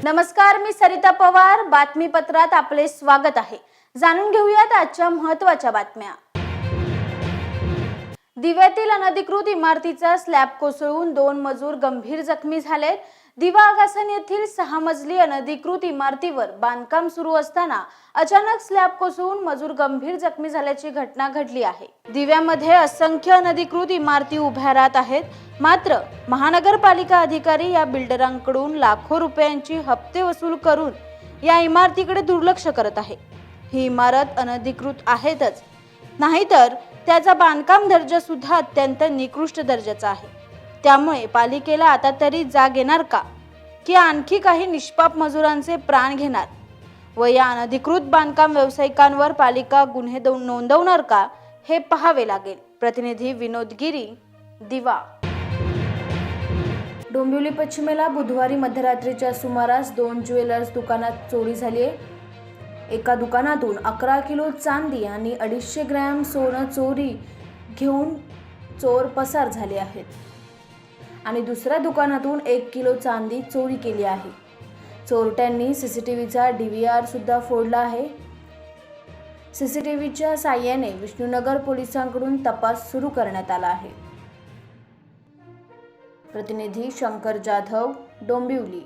नमस्कार, मी सरिता पवार. बातमीपत्रात आपले स्वागत आहे. जाणून घेऊयात आजच्या महत्त्वाच्या बातम्या. दिव्यातील अनधिकृत इमारतीचा स्लॅब कोसळून 2 मजूर गंभीर जखमी झाले. दिवा आगासन येथील 6 मजली अनधिकृत इमारतीवर बांधकाम सुरू असताना अचानक स्लॅब कोसळून मजूर गंभीर जखमी झाल्याची घटना घडली आहे. दिव्यामध्ये असंख्य अनधिकृत इमारती उभ्या राहत आहेत. मात्र महानगरपालिका अधिकारी या बिल्डरांकडून लाखो रुपयांची हप्ते वसूल करून या इमारतीकडे दुर्लक्ष करत आहे. ही इमारत अनधिकृत आहेतच, नाहीतर त्याचा बांधकाम दर्जा सुद्धा अत्यंत निकृष्ट दर्जाचा आहे. त्यामुळे पालिकेला आता तरी जाग येणार का, की आणखी काही निष्पाप मजुरांचे प्राण घेणार व या अनधिकृत बांधकाम व्यावसायिकांवर पालिका गुन्हे नोंदवणार का, हे पाहावे लागेल. प्रतिनिधी विनोद गिरी, दिवा. डोंबिवली पश्चिमेला बुधवारी मध्यरात्रीच्या सुमारास 2 ज्वेलर्स दुकानात चोरी झाली आहे. एका दुकानातून 11 किलो चांदी आणि 250 ग्रॅम सोनं चोरी घेऊन चोर पसार झाले आहेत आणि दुसऱ्या दुकानातून 1 किलो चांदी चोरी केली आहे. चोरट्यांनी सीसीटीव्हीचा DVR सुद्धा फोडला आहे. सीसीटीव्हीच्या साहाय्याने विष्णुनगर पोलिसांकडून तपास सुरू करण्यात आला आहे. प्रतिनिधी शंकर जाधव, डोंबिवली.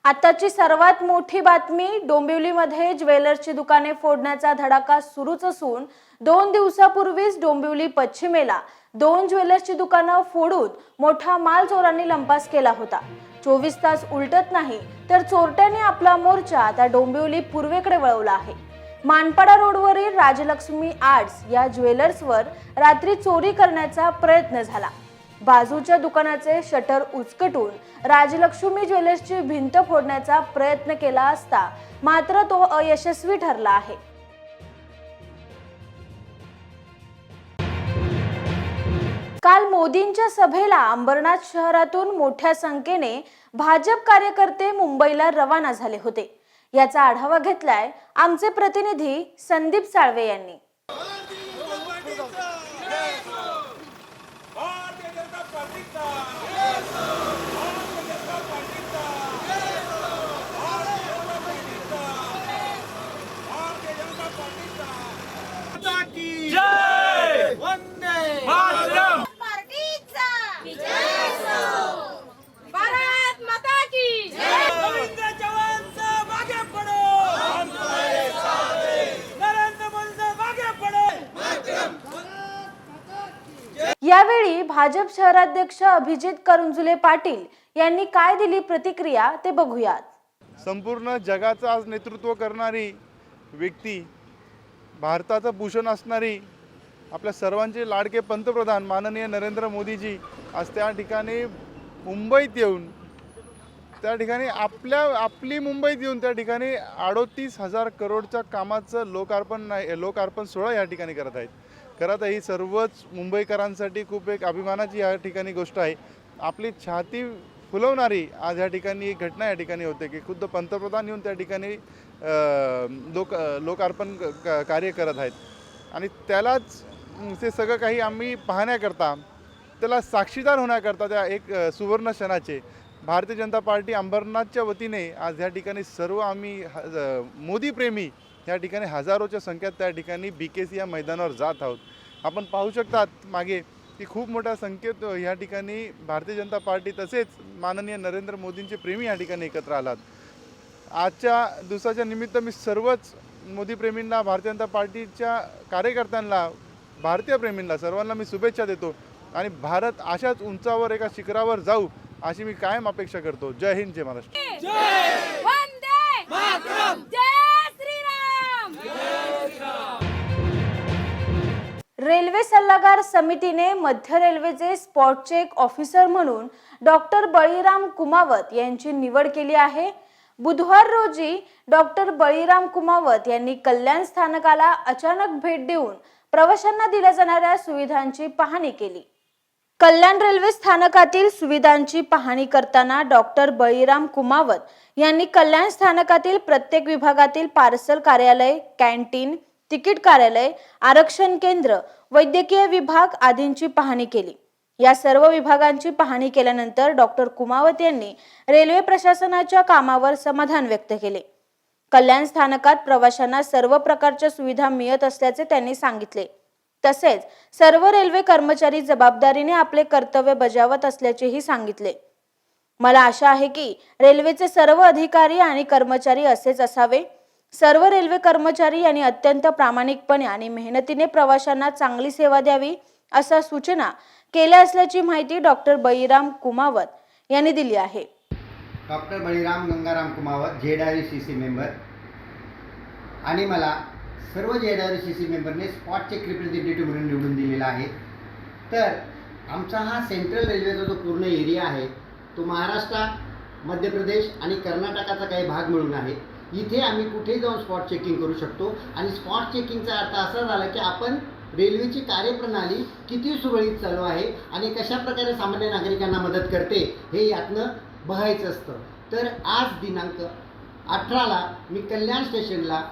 आताची सर्वात मोठी बातमी. डोंबिवलीमध्ये ज्वेलर्सची दुकाने फोडण्याचा धडाका सुरूच असून 2 दिवसापूर्वीच डोंबिवली पश्चिमेला 2 ज्वेलर्सची दुकानं फोडून मोठा माल चोरांनी लंपास केला होता. 24 तास उलटत नाही तर चोरट्यांनी आपला मोर्चा आता डोंबिवली पूर्वेकडे वळवला आहे. मानपाडा रोडवरील राजलक्ष्मी आर्ट्स या ज्वेलर्सवर रात्री चोरी करण्याचा प्रयत्न झाला. बाजूच्या दुकानाचे शटर उचकटून राजलक्ष्मी ज्वेलर्सची भिंत फोडण्याचा प्रयत्न केला असता मात्र तो अयशस्वी ठरला आहे. काल मोदींच्या सभेला अंबरनाथ शहरातून मोठ्या संख्येने भाजप कार्यकर्ते मुंबईला रवाना झाले होते. याचा आढावा घेतलाय आमचे प्रतिनिधी संदीप साळवे यांनी. यावेळी भाजप शहराध्यक्ष अभिजित करंजुले पाटील यांनी काय दिली प्रतिक्रिया ते बघूयात. संपूर्ण जगाचं आज नेतृत्व करणारी व्यक्ती, भारताचं भूषण असणारी, आपल्या सर्वांचे लाडके पंतप्रधान माननीय नरेंद्र मोदीजी आज त्या ठिकाणी मुंबईत येऊन त्या ठिकाणी आपली मुंबईत येऊन त्या ठिकाणी 38,000 करोडच्या कामाचं लोकार्पण सोहळा या ठिकाणी करत आहेत. खरं तर ही सर्वच मुंबईकरांसाठी खूप एक अभिमानाची या ठिकाणी गोष्ट आहे. आपली छाती फुलवणारी आज या ठिकाणी एक घटना या ठिकाणी होते की खुद्द पंतप्रधान येऊन त्या ठिकाणी लोकार्पण कार्य करत आहेत आणि त्यालाच ते सगळं काही आम्ही पाहण्याकरता, त्याला साक्षीदार होण्याकरता त्या एक सुवर्ण क्षणाचे भारतीय जनता पार्टी अंबरनाथच्या वतीने आज या ठिकाणी सर्व आम्ही मोदीप्रेमी या ठिकाणी हजारोच्या संख्येत त्या ठिकाणी BKC या मैदानावर जात आहोत. आपण पाहू शकतात मागे की खूप मोठ्या संख्येत या ठिकाणी भारतीय जनता पार्टी तसेच माननीय नरेंद्र मोदींचे प्रेमी या ठिकाणी एकत्र आलात. आजच्या दिवसाच्या निमित्त मी सर्वच मोदीप्रेमींना, भारतीय जनता पार्टीच्या कार्यकर्त्यांना, भारतीय प्रेमींना सर्वांना मी शुभेच्छा देतो आणि भारत अशाच उंचावर एका शिखरावर जाऊ अशी मी कायम अपेक्षा करतो. जय हिंद, जय महाराष्ट्र. रेल्वे सल्लागार समितीने मध्य रेल्वेचे स्पॉट चेक ऑफिसर म्हणून डॉक्टर बळीराम कुमावत यांची निवड केली आहे. बुधवार रोजी डॉक्टर बळीराम कुमावत यांनी कल्याण स्थानकाला अचानक भेट देऊन प्रवाशांना दिल्या जाणाऱ्या सुविधांची पाहणी केली. कल्याण रेल्वे स्थानकातील सुविधांची पाहणी करताना डॉक्टर बळीराम कुमावत यांनी कल्याण स्थानकातील प्रत्येक विभागातील पार्सल कार्यालय, कॅन्टीन, तिकीट कार्यालय, आरक्षण केंद्र, वैद्यकीय विभाग आदींची पाहणी केली. या सर्व विभागांची पाहणी केल्यानंतर डॉक्टर कुमावत यांनी रेल्वे प्रशासनाच्या कामावर समाधान व्यक्त केले. कल्याण स्थानकात प्रवाशांना सर्व प्रकारच्या सुविधा मिळत असल्याचे त्यांनी सांगितले. तसेच सर्व रेल्वे कर्मचारी जबाबदारीने आपले कर्तव्य बजावत असल्याचेही सांगितले. मला आशा आहे की रेल्वेचे सर्व अधिकारी आणि कर्मचारी असेच असावे. सर्व रेल्वे कर्मचारी यांनी अत्यंत प्रामाणिकपणे आणि मेहनतीने प्रवाशांना चांगली सेवा द्यावी अशा सूचना केल्या असल्याची माहिती डॉक्टर बळीराम कुमावत यांनी दिली आहे. Doctor Baliram Gangaram Kumawat ZRCC member आणि मला सर्व ZRCC मेंबरने स्पॉट चेक रिप्रेझेंटेटिव्ह म्हणून निवडून दिलेला आहे. तर आमचा हा सेंट्रल रेल्वेचा जो पूर्ण एरिया आहे तो महाराष्ट्र, मध्य प्रदेश आणि कर्नाटकाचा काही भाग मिळून आहे. इथे आम्ही कुठेही जाऊन स्पॉट चेकिंग करू शकतो आणि स्पॉट चेकिंगचा अर्थ असा झाला की आपण रेल्वेची कार्यप्रणाली किती सुरळीत चालू आहे आणि कशा प्रकारे सामान्य नागरिकांना मदत करते हे यातनं बघायचं असतं. तर आज दिनांक 18ला मी कल्याण स्टेशनला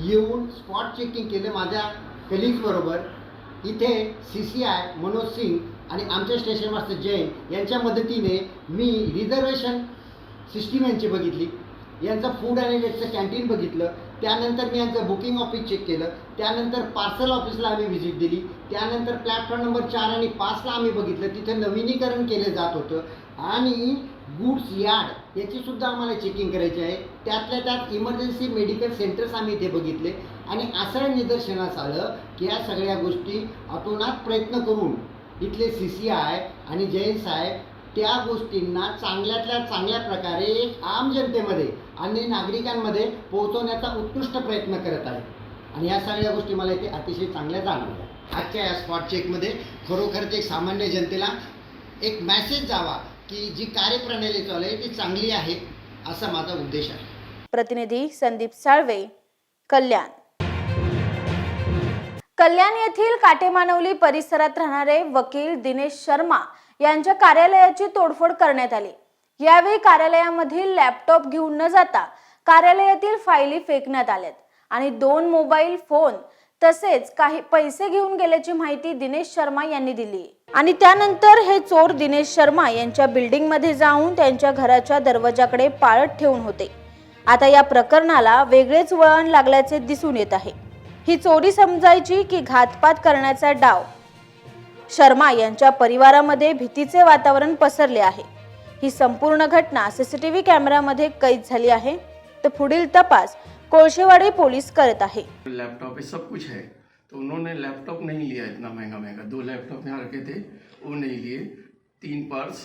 येऊन स्पॉट चेकिंग केलं माझ्या कलिग्सबरोबर. इथे CCI मनोज सिंग आणि आमचे स्टेशन मास्टर जैन यांच्या मदतीने मी रिझर्वेशन सिस्टीम यांची बघितली, यांचं फूड आणि वेटचं कॅन्टीन बघितलं, त्यानंतर मी यांचं बुकिंग ऑफिस चेक केलं, त्यानंतर पार्सल ऑफिसला आम्ही व्हिजिट दिली, त्यानंतर प्लॅटफॉर्म नंबर 4 आणि 5ला आम्ही बघितलं, तिथे नवीनीकरण केलं जात होतं आणि गुड्स यार्ड याची सुद्धा आम्हाला चेकिंग करायची आहे. त्यातल्या त्यात इमर्जन्सी मेडिकल सेंटर्स आम्ही इथे बघितले आणि असं निदर्शनास आलं की या सगळ्या गोष्टी अतोनात प्रयत्न करून इथले CCI आणि जैन साहेब त्या गोष्टींना चांगल्यातल्या चांगल्या प्रकारे एक आम जनतेमध्ये आणि नागरिकांमध्ये पोहोचवण्याचा उत्कृष्ट प्रयत्न करत आहेत आणि या सगळ्या गोष्टी मला इथे अतिशय चांगल्या जाणवल्या. आजच्या या स्पॉट चेकमध्ये खरोखरच एक सामान्य जनतेला एक मेसेज जावा की जी कार्यप्रणाली चालू आहे ती चांगली आहे असा माझा उद्देश आहे. प्रतिनिधी संदीप साळवे, कल्याण. कल्याण येथील काटेमानवली परिसरात राहणारे वकील दिनेश शर्मा यांच्या कार्यालयाची तोडफोड करण्यात आली. यावेळी कार्यालयामधील लॅपटॉप घेऊन न जाता कार्यालयातील फायली फेकण्यात आल्यात आणि 2 मोबाईल फोन तसेच काही पैसे घेऊन गेल्याची माहिती दिनेश शर्मा यांनी दिली. आणि त्यानंतर हे चोर दिनेश शर्मा यांच्या बिल्डिंग मध्ये जाऊन त्यांच्या घराच्या दरवाजाकडे पाळत ठेवून होते. आता या प्रकरणाला वेगळेच वळण लागल्याचे दिसून येत आहे. ही चोरी समजायची की घातपात करण्याचा डाव? शर्मा यांच्या परिवारामध्ये भीतीचे वातावरण पसरले आहे. ही संपूर्ण घटना CCTV कॅमेऱ्यामध्ये कैद झाली आहे. तर पुढील तपास कोळशेवाडी पोलीस करत आहे. लैपटॉप पे सब कुछ है, तो उन्होंने लैपटॉप नहीं लिया, इतना महंगा महंगा 2 लैपटॉप यहाँ रखे थे वो नहीं लिए. 3 पर्स,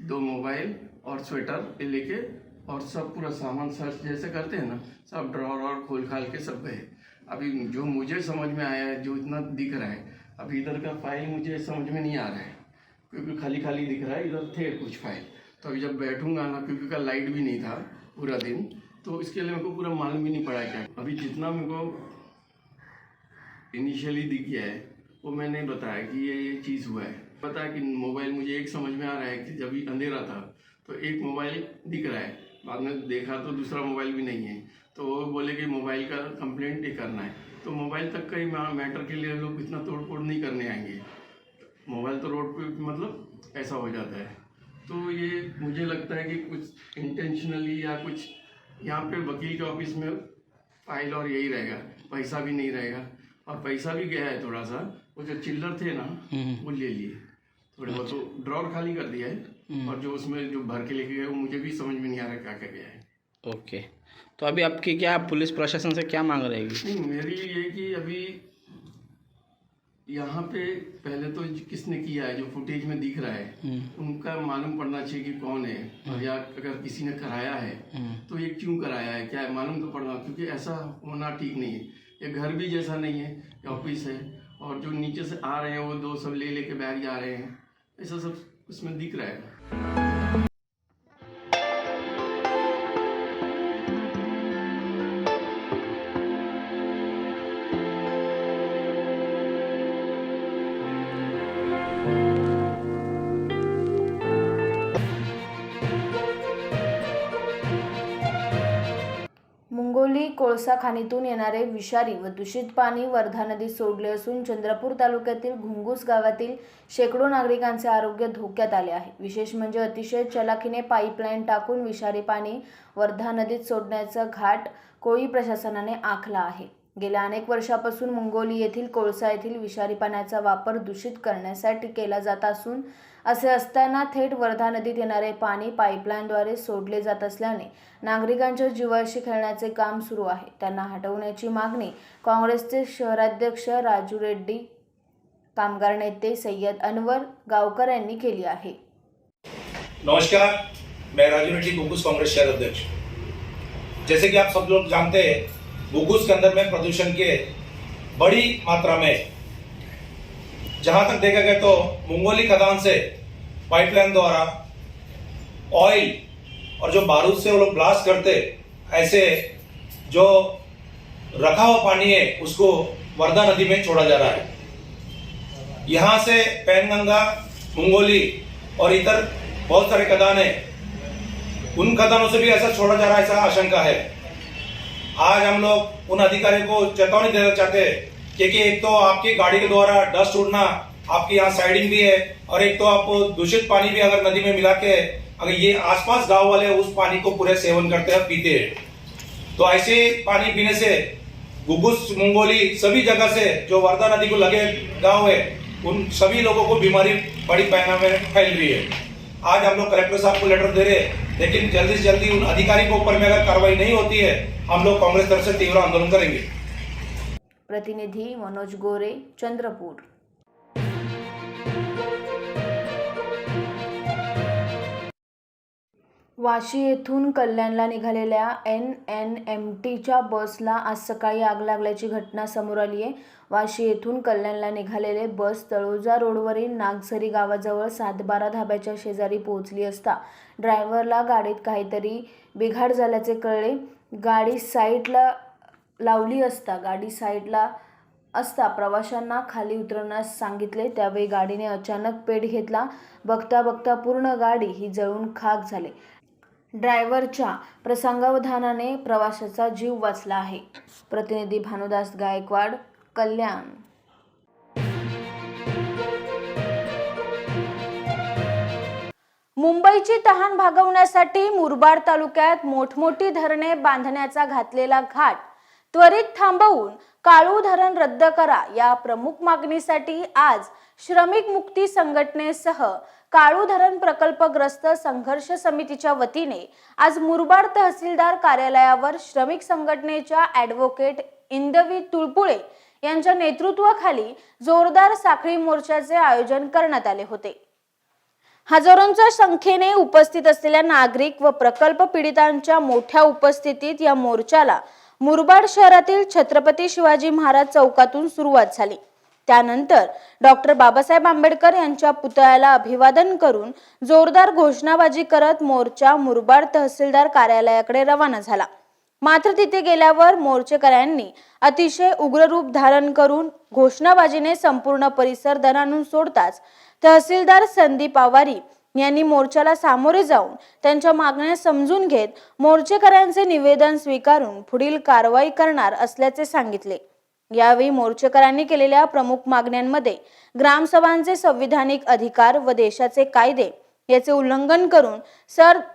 2 मोबाइल और स्वेटर ये लेके और सब पूरा सामान सर्च जैसे करते हैं ना, सब ड्रॉर और खोल खाल के सब गए. अभी जो मुझे समझ में आया है, जो इतना दिख रहा है, अभी इधर का फाइल मुझे समझ में नहीं आ रहा है क्योंकि खाली खाली दिख रहा है. इधर थे कुछ फाइल, तो अभी जब बैठूंगा ना, क्योंकि का लाइट भी नहीं था पूरा दिन, तो इसके लिए मेरे को पूरा मालूम भी नहीं पड़ा क्या. अभी जितना मेरे को इनिशियली दिख गया है वो मैंने बताया कि ये चीज़ हुआ है. पता है कि मोबाइल मुझे एक समझ में आ रहा है कि जब भी अंधेरा था तो एक मोबाइल दिख रहा है, बाद में देखा तो दूसरा मोबाइल भी नहीं है. तो वो बोले कि मोबाइल का कंप्लेंट ही करना है. तो मोबाइल तक का ही मैटर के लिए लोग इतना तोड़ फोड़ नहीं करने आएंगे. मोबाइल तो रोड पे मतलब ऐसा हो जाता है. तो ये मुझे लगता है कि कुछ इंटेंशनली या कुछ यहाँ पे वकील के ऑफिस में फाइल और यही रहेगा, पैसा भी नहीं रहेगा. और पैसा भी गया है थोड़ा सा, वो जो चिल्लर थे ना वो ले लिए थोड़े बहुत, तो ड्रॉर खाली कर दिया है और जो उसमें जो भर के लेके गए वो मुझे भी समझ में नहीं आ रहा क्या क्या गया है. ओके, तो अभी आपकी क्या पुलिस प्रशासन से क्या मांग रहेगी? नहीं, मेरी ये कि अभी यहाँ पे पहले तो किसने किया है जो फुटेज में दिख रहा है उनका मालूम पड़ना चाहिए कि कौन है, और या अगर किसी ने कराया है तो ये क्यों कराया है, क्या है मालूम तो पड़ना, क्योंकि ऐसा होना ठीक नहीं है. ये घर भी जैसा नहीं है, ये ऑफिस है, और जो नीचे से आ रहे हैं वो 2 सब ले लेके बैग जा रहे हैं, ऐसा सब उसमें दिख रहा है. मुंगोली कोळसा खाणीतून येणारे विषारी व दूषित पाणी वर्धा नदीत सोडले असून चंद्रपूर तालुक्यातील घुंगूस गावातील शेकडो नागरिकांचे आरोग्य धोक्यात आले आहे। विशेष म्हणजे अतिशय चलाखीने पाईपलाईन टाकून विषारी पाणी वर्धा नदीत सोडण्याचा घाट कोळी प्रशासनाने आखला आहे। गेल्या अनेक वर्षापासून मुंगोली येथील कोळसा येथील विषारी पाण्याचा वापर दूषित करण्यासाठी केला जात असून असे असताना थेट वर्धा नदीत येणारे पाणी पाईपलाईनद्वारे सोडले जात असल्याने नागरिकांच्या जीवाशी खेळण्याचे काम सुरू आहे। त्यांना हटवण्याची मागणी काँग्रेसचे शहराध्यक्ष राजू रेड्डी, कामगार नेते सय्यद अनवर गावकर यांनी केली आहे। नमस्कार, मैं राजू रेड्डी, घुंगूस कांग्रेस शहर अध्यक्ष। जैसे कि आप सब लोग जानते हैं, घुंगूस के अंदर में प्रदूषण के बड़ी मात्रा में, जहां तक देखा गया तो मुंगोली खदान से पाइपलाइन द्वारा ऑयल और जो बारूद से वो लोग ब्लास्ट करते, ऐसे जो रखा हुआ पानी है उसको वर्धा नदी में छोड़ा जा रहा है। यहाँ से पैनगंगा, मुंगोली और इधर बहुत सारे खदान है, उन खदानों से भी ऐसा छोड़ा जा रहा है, ऐसा आशंका है। आज हम लोग उन अधिकारियों को चेतावनी देना चाहते हैं, क्योंकि एक तो आपकी गाड़ी के द्वारा डस्ट उड़ना, आपकी यहाँ साइडिंग भी है, और एक तो आप दूषित पानी भी अगर नदी में मिला के, अगर ये आसपास गांव वाले उस पानी को पूरे सेवन करते हैं, पीते हैं, तो ऐसे पानी पीने से घुंगूस, मुंगोली सभी जगह से जो वर्धा नदी को लगे गांव है, उन सभी लोगों को बीमारी बड़ी पैमाने में फैल रही है। आज हम लोग कलेक्टर साहब को लेटर दे रहे हैं, लेकिन जल्दी से जल्दी उन अधिकारी के ऊपर में अगर कार्रवाई नहीं होती है, हम लोग कांग्रेस तरफ से तीव्र आंदोलन करेंगे। प्रतिनिधी मनोज गोरे, चंद्रपूर। वाशी येथून कल्याणला निघालेल्या NNMTच्या बसला आज सकाळी आग लागल्याची घटना समोर आली आहे। वाशी येथून कल्याणला निघालेले बस तळोजा रोडवरील नागझरी गावाजवळ 712 धाब्याच्या शेजारी पोहोचली असता ड्रायव्हरला गाडीत काहीतरी बिघाड झाल्याचे कळले। गाडी साईडला लावली असता प्रवाशांना खाली उतरण्यास सांगितले। त्यावेळी गाडीने अचानक पेट घेतला। बघता पूर्ण गाडी ही जळून खाक झाली। ड्रायव्हरच्या प्रसंगावधानाने प्रवाशाचा जीव वाचला आहे। प्रतिनिधी भानुदास गायकवाड, कल्याण। मुंबईची तहान भागवण्यासाठी मुरबाड तालुक्यात मोठमोठी धरणे बांधण्याचा घातलेला घाट त्वरित थांबवून काळू धरण रद्द करा या प्रमुख मागणीसाठी आज श्रमिक मुक्ती संघटनेसह काळू धरण प्रकल्पग्रस्त संघर्ष समितीच्या वतीने आज मुरबाड तहसीलदार कार्यालयावर श्रमिक संघटनेच्या ॲडव्होकेट इंदवी तुळपुळे यांच्या नेतृत्वाखाली जोरदार साखळी मोर्चाचे आयोजन करण्यात आले होते। हजारोंच्या संख्येने उपस्थित असलेल्या नागरिक व प्रकल्प पीडितांच्या मोठ्या उपस्थितीत या मोर्चाला मुरबाड शहरातील छत्रपती शिवाजी महाराज चौकातून सुरुवात झाली। त्यानंतर डॉक्टर बाबासाहेब आंबेडकर यांच्या पुतळ्याला अभिवादन करून जोरदार घोषणाबाजी करत मोर्चा मुरबाड तहसीलदार कार्यालयाकडे रवाना झाला। मात्र तिथे गेल्यावर मोर्चेकऱ्यांनी अतिशय उग्र रूप धारण करून घोषणाबाजीने संपूर्ण परिसर दणाणून सोडताच तहसीलदार संदीप आवारी यांनी मोर्चाला सामोरे जाऊन त्यांच्या मागण्या समजून घेत मोर्चेकऱ्यांचे निवेदन स्वीकारून पुढील कारवाई करणार असल्याचे सांगितले। यावेळी मोर्चेकऱ्यांनी केलेल्या प्रमुख मागण्यांमध्ये ग्रामसभांचे संविधानिक अधिकार व देशाचे कायदे याचे उल्लंघन करून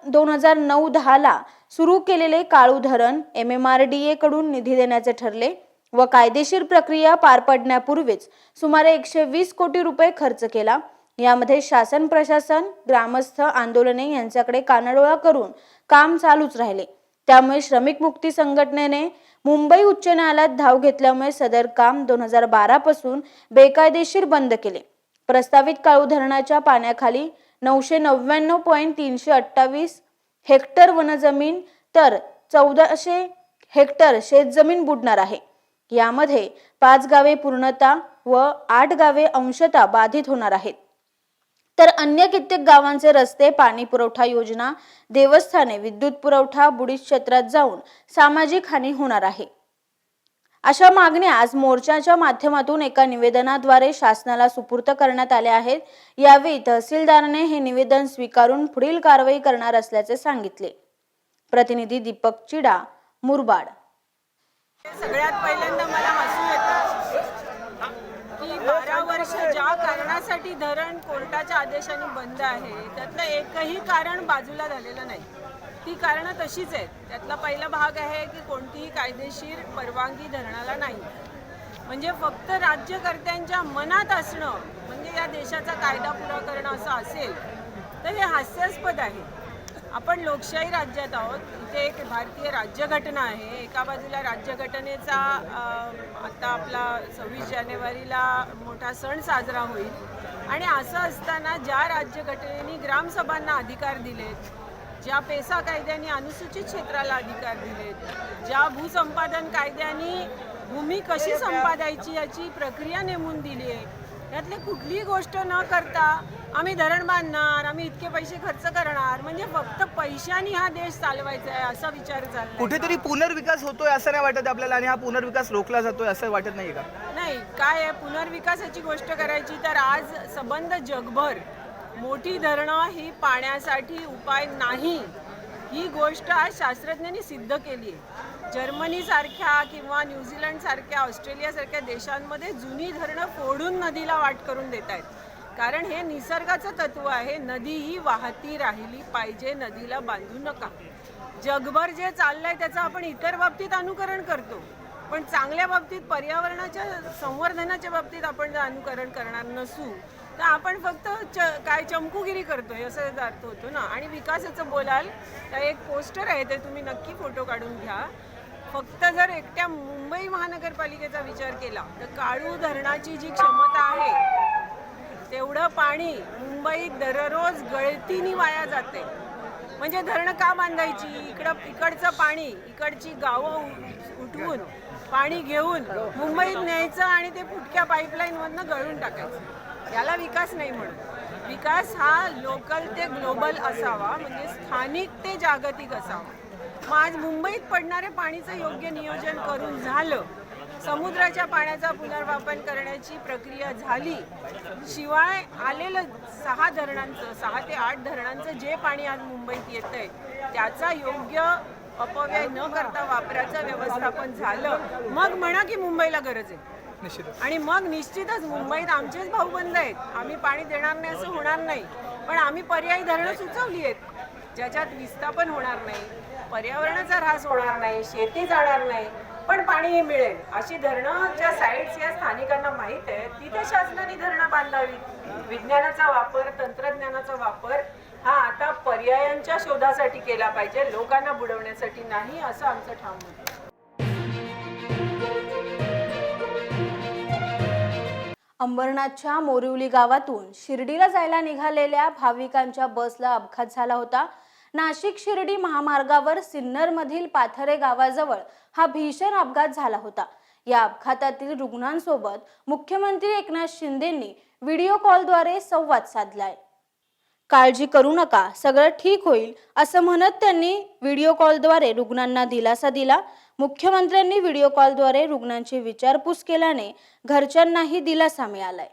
2009-10 ला सुरू केलेले काळू धरण MMRDA कडून निधी देण्याचे ठरले व कायदेशीर प्रक्रिया पार पडण्यापूर्वीच सुमारे 120 कोटी रुपये खर्च केला। यामध्ये शासन प्रशासन, ग्रामस्थ, आंदोलने यांच्याकडे कानाडोळा करून काम चालूच राहिले। त्यामुळे श्रमिक मुक्ती संघटनेने मुंबई उच्च न्यायालयात धाव घेतल्यामुळे सदर काम 2012 पासून बेकायदेशीर बंद केले। प्रस्तावित काळू धरणाच्या पाण्याखाली 999.328 हेक्टर वनजमीन तर 1400 हेक्टर शेतजमीन बुडणार आहे। यामध्ये 5 गावे पूर्णतः व 8 गावे अंशतः बाधित होणार आहेत, तर अन्य कित्येक गावांचे रस्ते, पाणी पुरवठा योजना, देवस्थाने, विद्युत पुरवठा बुडीत क्षेत्रात जाऊन सामाजिक हानी होणार आहे। अशा मागण्या आज मोर्चाच्या माध्यमातून एका निवेदनाद्वारे शासनाला सुपूर्द करण्यात आल्या आहेत। यावेळी तहसीलदाराने हे निवेदन स्वीकारून पुढील कारवाई करणार असल्याचे सांगितले। प्रतिनिधी दीपक चिडा, मुरबाड। सगळ्यात पहिल्यांदा मला हसू येतं की 12 वर्ष ज्या कारणासाठी धरण कोर्टाच्या आदेशाने बंद आहे त्यातलं एकही कारण बाजूला झालेलं नाही. ती कारणं तशीच आहेत. त्यातला पहिला भाग आहे की कोणतीही कायदेशीर परवानगी धरणाला नाही. म्हणजे फक्त राज्यकर्त्यांच्या मनात असणं म्हणजे या देशाचा कायदा पुरा करणं असं असेल तर हे हास्यास्पद आहे. आपण लोकशाही राज्यात आहोत. इथे एक भारतीय राज्यघटना आहे. एका बाजूला राज्यघटनेचा आता आपला 26 जानेवारीला मोठा सण साजरा होईल आणि असं असताना ज्या राज्यघटनेने ग्रामसभांना अधिकार दिलेत, ज्या पेसा कायद्याने अनुसूचित क्षेत्राला अधिकार दिलेत, ज्या भूसंपादन कायद्याने भूमी कशी संपादायची याची प्रक्रिया नेमून दिली आहे, यातली कुठलीही गोष्ट न करता आम्ही धरण बांधणार, आम्ही इतके पैसे खर्च करणार, म्हणजे फक्त पैशाने हा देश चालवायचा आहे असा विचार चाललाय. कुठेतरी पुनर्विकास होतोय असं नाही वाटत आपल्याला आणि हा पुनर्विकास रोखला जातोय असं वाटत नाही का? नाही, काय आहे, पुनर्विकासाची गोष्ट करायची तर आज संबंध जगभर मोठी धरणं ही पाण्यासाठी उपाय नाही ही गोष्ट आज शास्त्रज्ञांनी सिद्ध केली आहे. जर्मनीसारख्या किंवा न्यूझीलंडसारख्या ऑस्ट्रेलियासारख्या देशांमध्ये जुनी धरणं फोडून नदीला वाट करून देत आहेत. कारण हे निसर्गाचं तत्व आहे, नदी ही वाहती राहिली पाहिजे, नदीला बांधू नका. जगभर जे चाललंय त्याचं आपण इतर बाबतीत अनुकरण करतो, पण चांगल्या बाबतीत पर्यावरणाच्या संवर्धनाच्या बाबतीत आपण जर अनुकरण करणार नसू तर आपण फक्त काय चमकुगिरी करतोय असं अर्थ होतो ना. आणि विकासाचं बोलाल तर एक पोस्टर आहे, ते तुम्ही नक्की फोटो काढून घ्या. फक्त जर एकट्या मुंबई महानगरपालिकेचा विचार केला तर काळू धरणाची जी क्षमता आहे तेवढं पाणी मुंबईत दररोज गळतीने वाया जाते. म्हणजे धरणं का बांधायची? इकडचं पाणी इकडची गावं उठवून पाणी घेऊन मुंबईत न्यायचं आणि ते फुटक्या पाईपलाईनमधनं गळून टाकायचं. याला विकास नाही म्हणत. विकास हा लोकल ते ग्लोबल असावा, म्हणजे स्थानिक ते जागतिक असावा. मग आज मुंबईत पडणाऱ्या पाणीचं योग्य नियोजन करून झालं, समुद्राच्या पाण्याचा पुनर्वापर करण्याची प्रक्रिया झाली, शिवाय आलेलं 6 ते 8 धरणांचं जे पाणी आज मुंबईत येतंय त्याचा योग्य अपव्यय न करता वापराचं व्यवस्थापन झालं, मग म्हणा की मुंबईला गरज आहे. आणि मग निश्चितच मुंबईत आमचेच भाऊबंद आहेत, आम्ही पाणी देणार नाही असं होणार नाही, पण आम्ही पर्यायी धरणं सुचवली आहेत ज्याच्यात विस्थापन होणार नाही, पर्यावरणाचा ऱ्हास होणार नाही, शेती जाणार नाही, पण पाणीही मिळेल अशी धरणं ज्या साईट्स या स्थानिकांना माहीत आहे तिथे शासनाने धरणं बांधावी. विज्ञानाचा वापर, तंत्रज्ञानाचा वापर हा आता पर्यायांच्या शोधासाठी केला पाहिजे, लोकांना बुडवण्यासाठी नाही, असं आमचं ठाम मत आहे. अंबरनाथच्या मोरिवली गावातून शिर्डीला जायला निघालेल्या भाविकांच्या बसला अपघात झाला होता. नाशिक शिर्डी महामार्गावर सिन्नरमधील पाथरे गावाजवळ हा भीषण अपघात झाला होता. या अपघातातील रुग्णांसोबत मुख्यमंत्री एकनाथ शिंदेंनी व्हिडिओ कॉलद्वारे संवाद साधलाय. काळजी करू नका, सगळं ठीक होईल असं म्हणत त्यांनी व्हिडिओ कॉलद्वारे रुग्णांना दिलासा दिला. मुख्यमंत्र्यांनी व्हिडिओ कॉलद्वारे रुग्णांची विचारपूस केल्याने घरच्यांनाही दिलासा मिळालाय.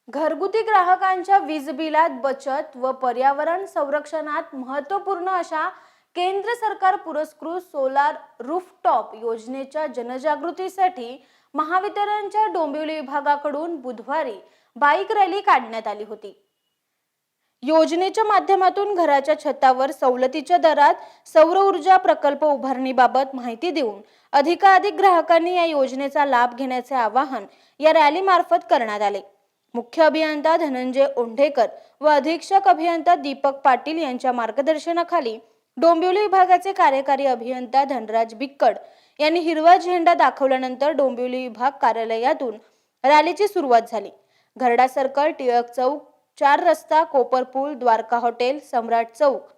घरगुती ग्राहकांच्या वीज बिलात बचत व पर्यावरण संरक्षणात महत्त्वपूर्ण अशा केंद्र सरकार पुरस्कृत सोलार रूफटॉप योजनेच्या जनजागृतीसाठी महावितरणच्या डोंबिवली विभागाकडून बुधवारी बाईक रॅली काढण्यात आली होती. योजनेच्या माध्यमातून घराच्या छतावर सवलतीच्या दरात सौर ऊर्जा प्रकल्प उभारणीबाबत माहिती देऊन अधिकाधिक ग्राहकांनी या योजनेचा लाभ घेण्याचे आवाहन या रॅली मार्फत करण्यात आले. मुख्य अभियंता धनंजय ओंढेकर व अधीक्षक अभियंता दीपक पाटील यांच्या मार्गदर्शनाखाली डोंबिवली विभागाचे कार्यकारी अभियंता धनराज बिक्कड यांनी हिरवा झेंडा दाखवल्यानंतर डोंबिवली विभाग कार्यालयातून रॅलीची सुरुवात झाली. घरडा सर्कल, टिळक चौक, 4 रस्ता, कोपर पूल, द्वारका हॉटेल, सम्राट चौक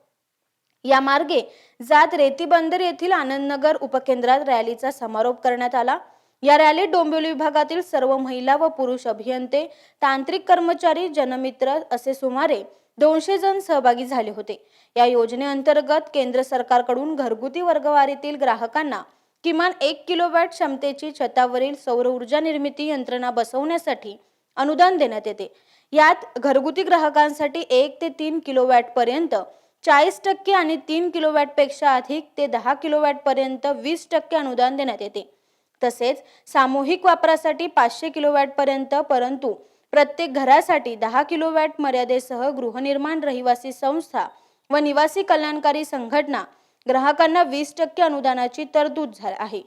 या मार्गे जात रेती बंदर येथील आनंदनगर उपकेंद्रात रॅलीचा समारोप करण्यात आला. या रॅलीत डोंबिवली विभागातील सर्व महिला व पुरुष अभियंते, तांत्रिक कर्मचारी, जनमित्र असे सुमारे 200 जण सहभागी झाले होते. या योजनेअंतर्गत केंद्र सरकारकडून घरगुती वर्गवारीतील ग्राहकांना किमान 1 किलोवॅट क्षमतेची छतावरील सौर ऊर्जा निर्मिती यंत्रणा बसवण्यासाठी अनुदान देण्यात येते. यात घरगुती ग्राहकांसाठी 1 ते 3 किलोवॅट पर्यंत 40% आणि 3 किलोवॅट पेक्षा अधिक ते 10 किलोवॅट पर्यंत 20% अनुदान देण्यात येते. तसेच सामूहिक वापरासाठी 500 किलोवॅट पर्यंत, परंतु प्रत्येक घरासाठी 10 किलोवॅट मर्यादेसह गृहनिर्माण, रहिवासी संस्था व निवासी कल्याणकारी संघटना ग्राहकांना 20% अनुदानाची तरतूद आहे.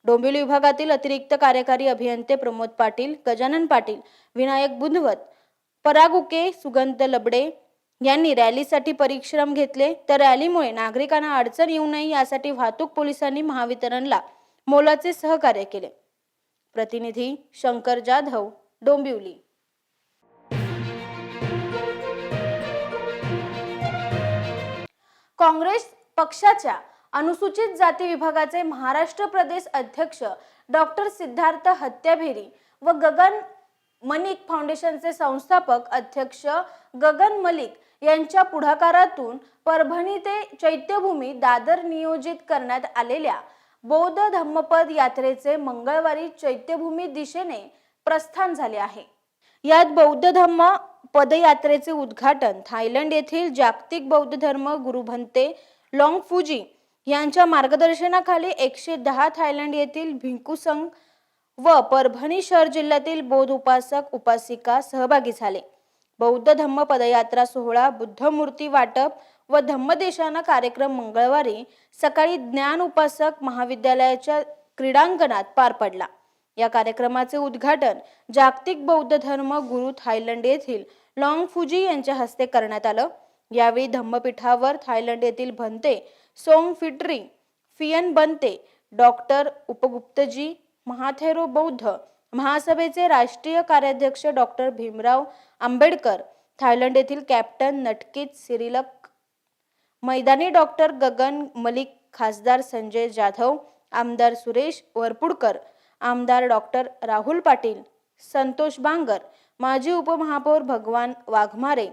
डोंबिवली विभागातील अतिरिक्त कार्यकारी अभियंते प्रमोद पाटील, गजानन पाटील, विनायक बुधवत, पराग उके, सुगंध लबडे यांनी रॅलीसाठी परिश्रम घेतले. तर रॅलीमुळे नागरिकांना अडचण येऊ नये यासाठी वाहतूक पोलिसांनी महावितरणला मोलाचे सहकार्य केले. प्रतिनिधी शंकर जाधव, डोंबिवली. काँग्रेस पक्षाच्या अनुसूचित जाती विभागाचे महाराष्ट्र प्रदेश अध्यक्ष डॉक्टर सिद्धार्थ हत्याभेरी व गगन मलिक फाउंडेशनचे संस्थापक अध्यक्ष गगन मलिक यांच्या पुढाकारातून परभणी ते चैत्यभूमी दादर नियोजित करण्यात आलेल्या बौद्ध धम्मपद यात्रेचे मंगळवारी चैत्यभूमी दिशेने प्रस्थान झाले आहे. यात बौद्ध धम्म पदयात्रेचे उद्घाटन थायलंड येथील जागतिक बौद्ध धर्म गुरु भंते लॉंगफुजी यांच्या मार्गदर्शनाखाली 110 थायलंड येथील भिक्खू संघ व परभणी शहर जिल्ह्यातील बौद्ध उपासक उपासिका सहभागी झाले. बौद्ध धम्म पदयात्रा सोहळा, बुद्धमूर्ती वाटप व धम्मदेशाना कार्यक्रम मंगळवारी सकाळी ज्ञान उपासक महाविद्यालयाच्या क्रीडांगणात पार पडला. या कार्यक्रमाचे उद्घाटन जागतिक बौद्ध धर्म गुरु थायलंड येथील लॉंगफुजी यांच्या हस्ते करण्यात आलं. यावेळी धम्मपीठावर थायलंड येथील भंते सोंगफिट्री फियन बनते, डॉक्टर उपगुप्तजी, महाथेरो बौद्ध महासभेचे राष्ट्रीय कार्याध्यक्ष डॉक्टर भीमराव आंबेडकर, थायलंड येथील कॅप्टन नटकीत सिरिलक, मैदानी डॉक्टर गगन मलिक, खासदार संजय जाधव, आमदार सुरेश वरपुडकर, आमदार डॉक्टर राहुल पाटील, संतोष बांगर, माजी उपमहापौर भगवान वाघमारे,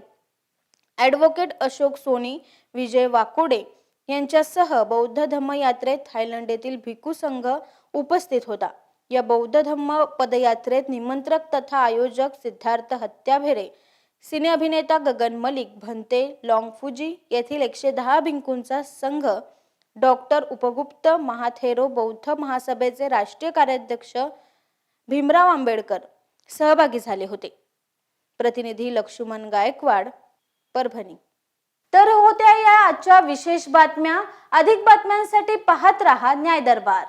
ॲडव्होकेट अशोक सोनी, विजय वाकोडे यांच्यासह बौद्ध धम्म यात्रेत थायलंड येथील भिक्खू संघ उपस्थित होता. या बौद्ध धम्म पदयात्रेत निमंत्रक तथा आयोजक सिद्धार्थ हत्याभेरे, सिने अभिनेता गगन मलिक, भंते लॉंगफुजी येथील 110 भिक्खूंचा संघ, डॉक्टर उपगुप्त, महाथेरो बौद्ध महासभेचे राष्ट्रीय कार्याध्यक्ष भीमराव आंबेडकर सहभागी झाले होते. प्रतिनिधी लक्ष्मण गायकवाड, परभणी. तर होत्या या आजच्या विशेष बातम्या. अधिक बातम्यांसाठी पाहत रहा न्याय दरबार.